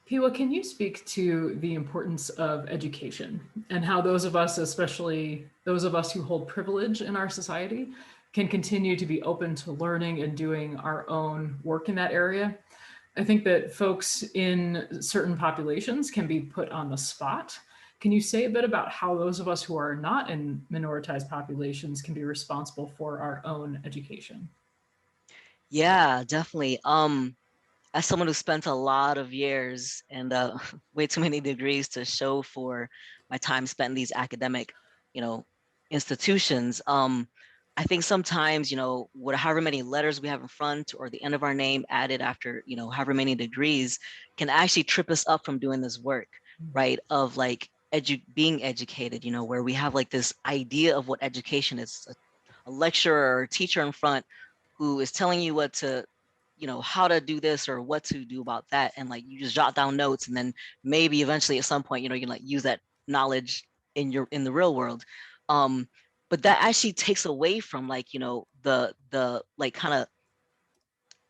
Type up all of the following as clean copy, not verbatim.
Piwa, can you speak to the importance of education and how those of us, especially those of us who hold privilege in our society, can continue to be open to learning and doing our own work in that area? I think that folks in certain populations can be put on the spot. Can you say a bit about how those of us who are not in minoritized populations can be responsible for our own education? Yeah, definitely. As someone who spent a lot of years and way too many degrees to show for my time spent in these academic, you know, institutions, I think sometimes, however many letters we have in front or the end of our name added after, however many degrees can actually trip us up from doing this work, right? Of like being educated, where we have like this idea of what education is, a lecturer or a teacher in front who is telling you what to, how to do this or what to do about that. And like you just jot down notes and then maybe eventually at some point, you can like use that knowledge in the real world. Um, but that actually takes away from like, the like kind of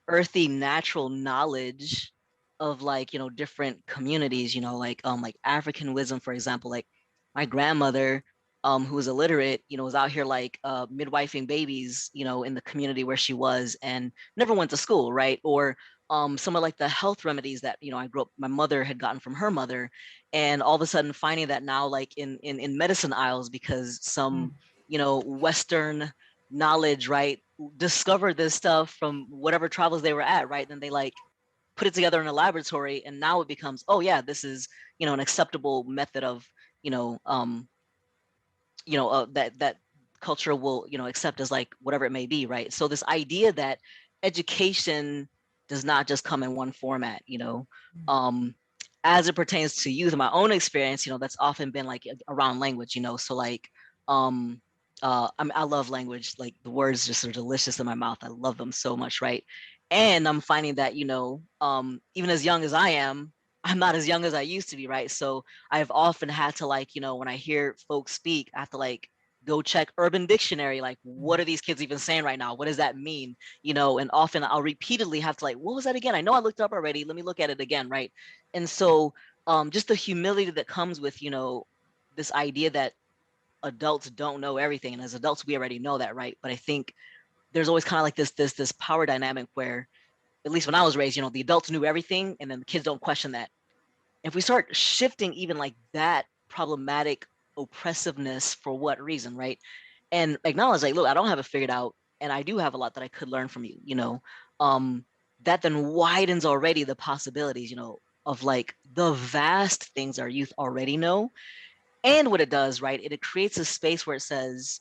earthy natural knowledge of like, different communities, like African wisdom, for example. Like my grandmother, who was illiterate, was out here like midwifing babies, in the community where she was and never went to school, right? Or some of like the health remedies that, I grew up, my mother had gotten from her mother, and all of a sudden finding that now like in medicine aisles because some, Western knowledge, right, discovered this stuff from whatever travels they were at, right? Then they like put it together in a laboratory, and now it becomes, oh yeah, this is, an acceptable method of, you know, um, that culture will, accept as like whatever it may be, right? So this idea that education does not just come in one format, um, as it pertains to youth, in my own experience, that's often been like around language, so like, um, I love language. Like the words just are delicious in my mouth. I love them so much, right? And I'm finding that, even as young as I am, I'm not as young as I used to be, right? So I've often had to like, when I hear folks speak, I have to like go check Urban Dictionary, like what are these kids even saying right now? What does that mean? And often I'll repeatedly have to like, what was that again? I know I looked up already. Let me look at it again, right? And so just the humility that comes with, this idea that adults don't know everything. And as adults, we already know that, right? But I think there's always kind of like this power dynamic where, at least when I was raised, the adults knew everything and then the kids don't question that. If we start shifting even like that problematic oppressiveness, for what reason, right? And acknowledge like, look, I don't have it figured out and I do have a lot that I could learn from you, um, that then widens already the possibilities, of like the vast things our youth already know. And what it does, right? It creates a space where it says,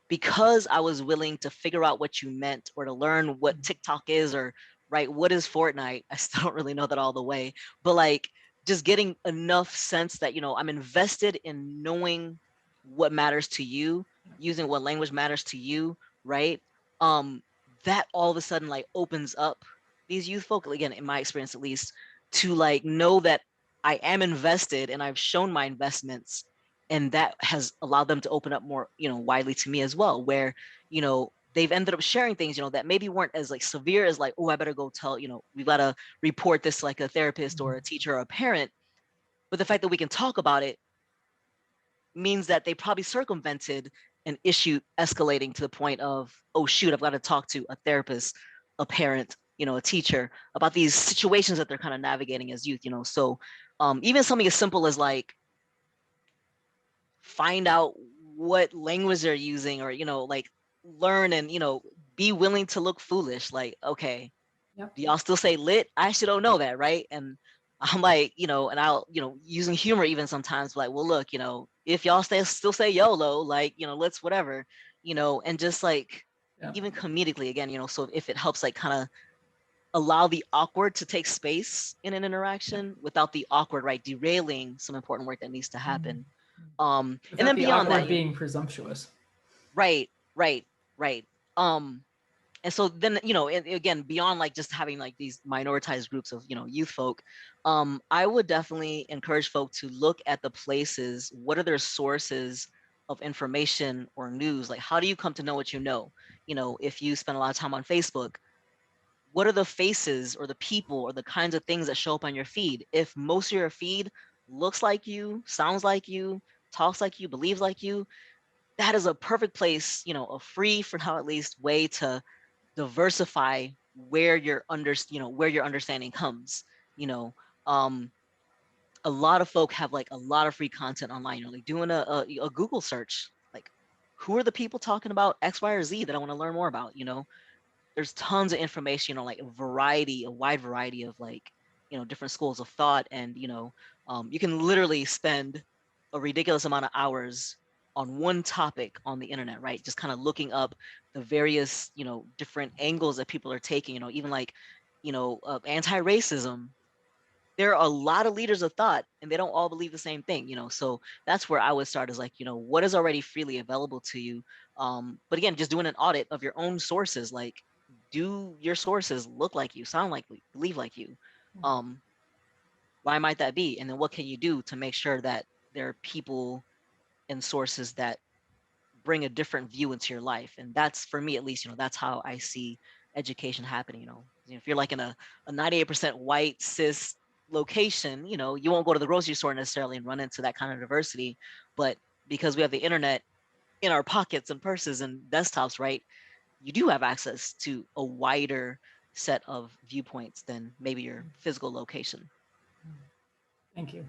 because I was willing to figure out what you meant or to learn what TikTok is or right, what is Fortnite? I still don't really know that all the way, but like just getting enough sense that, I'm invested in knowing what matters to you, using what language matters to you, right? Um, that all of a sudden like opens up these youth folk, again, in my experience at least, to like know that I am invested and I've shown my investments, and that has allowed them to open up more, widely to me as well, where, they've ended up sharing things, that maybe weren't as like severe as like, oh, I better go tell, we've got to report this to like a therapist or a teacher or a parent. But the fact that we can talk about it means that they probably circumvented an issue escalating to the point of, oh shoot, I've got to talk to a therapist, a parent, a teacher about these situations that they're kind of navigating as youth, So even something as simple as like find out what language they're using, or like learn and be willing to look foolish, like, okay, Yep. do y'all still say lit? I actually don't know that, right? And I'm like, and I'll, using humor even sometimes, like, well, look, if y'all still say YOLO, like, let's whatever, and just like Yeah. even comedically again, so if it helps like kind of allow the awkward to take space in an Yeah. interaction without the awkward, right, derailing some important work that needs to happen. And Without then the beyond that, awkward being presumptuous. right, right, right. Um, and so then, and again, beyond like just having like these minoritized groups of, youth folk, I would definitely encourage folk to look at the places, what are their sources of information or news? Like, how do you come to know what you know? If you spend a lot of time on Facebook, what are the faces or the people or the kinds of things that show up on your feed? If most of your feed looks like you, sounds like you, talks like you, believes like you, that is a perfect place, you know, a free for now at least way to diversify where your where your understanding comes. You know, um, a lot of folk have like a lot of free content online. You know, like doing a Google search, like who are the people talking about X, Y, or Z that I want to learn more about. You know, there's tons of information on like a wide variety of like, you know, different schools of thought. And, you know, you can literally spend a ridiculous amount of hours on one topic on the internet, right? Just kind of looking up the various, you know, different angles that people are taking, you know, even like, you know, anti-racism. There are a lot of leaders of thought and they don't all believe the same thing, you know. So that's where I would start, is like, you know, what is already freely available to you. But again, just doing an audit of your own sources, like, do your sources look like you, sound like you, believe like you? um why might that be? And then what can you do to make sure that there are people and sources that bring a different view into your life? And that's, for me at least, you know, that's how I see education happening. If you're like in a 98% white cis location, you know, you won't go to the grocery store necessarily and run into that kind of diversity. But because we have the internet in our pockets and purses and desktops, right, you do have access to a wider set of viewpoints than maybe your physical location. Thank you.